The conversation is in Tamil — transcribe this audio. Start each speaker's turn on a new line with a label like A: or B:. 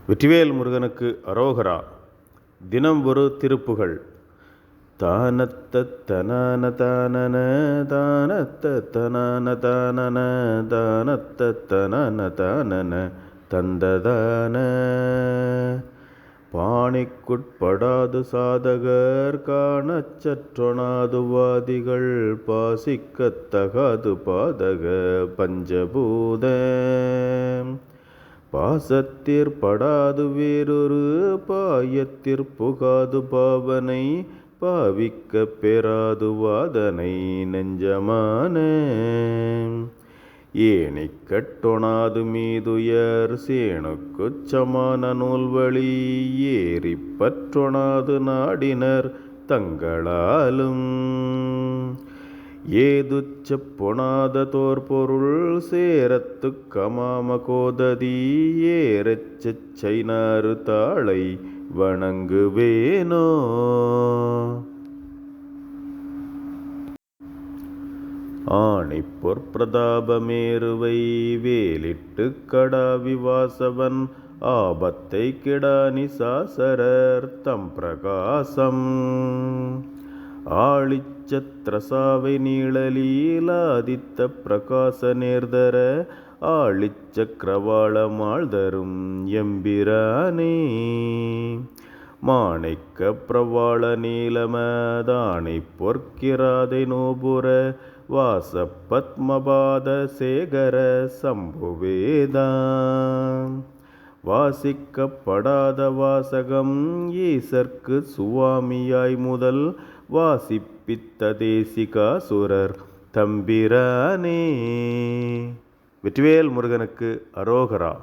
A: வெற்றிவேல் முருகனுக்கு அரோகரா. தினம் ஒரு திருப்புகழ். தானத்த தனான தானன தானத்த தனான தானன தானத்த தனான தானன தந்ததான. பாணிக்குட்படாது சாதகர் காணச்சற்றொணாது வாதிகள் பாசிக்கத்தகாது பாதக பஞ்சபூத. பாசத்திற்படாது வேறொரு பாயத்திற்புகாது பாவனை பாவிக்க பெறாது வாதனை நெஞ்சமான. ஏணிக்கட்டொணாது மீதுயர் சேணுக்குச் சமான நூல்வழி ஏறிப்பற்றொணாது நாடினர் தங்களாலும். ஏதுச்சப் பொணாத தோற்பொருள் சேரத்துக் கமாம கோததி ஏறச்சச் சைனாறு தாளை வணங்குவேனோ. ஆணிப்பொற்பிரதாபமேருவை வேலிட்டு கடாவி வாசவன் ஆபத்தை கெடானி சாசரர் தம் பிரகாசம். ஆழிச்சத்ரசாவை நீளலீலாதித்த பிரகாச நேர்தர ஆழிச்சக்கரவாள மாழ்தரும் எம்பிரானே. மாணிக்க பிரவாள நீலமதானை பொற்கிராதை நூபுர வாச பத்மபாத சேகர சம்புவேதா. வாசிக்கப்படாத வாசகம் ஈசர்க்கு சுவாமியாய் முதல் வாசிப்பித்த தேசிகாசுரர் தம்பிரானே. வெற்றிவேல் முருகனுக்கு அரோகரா.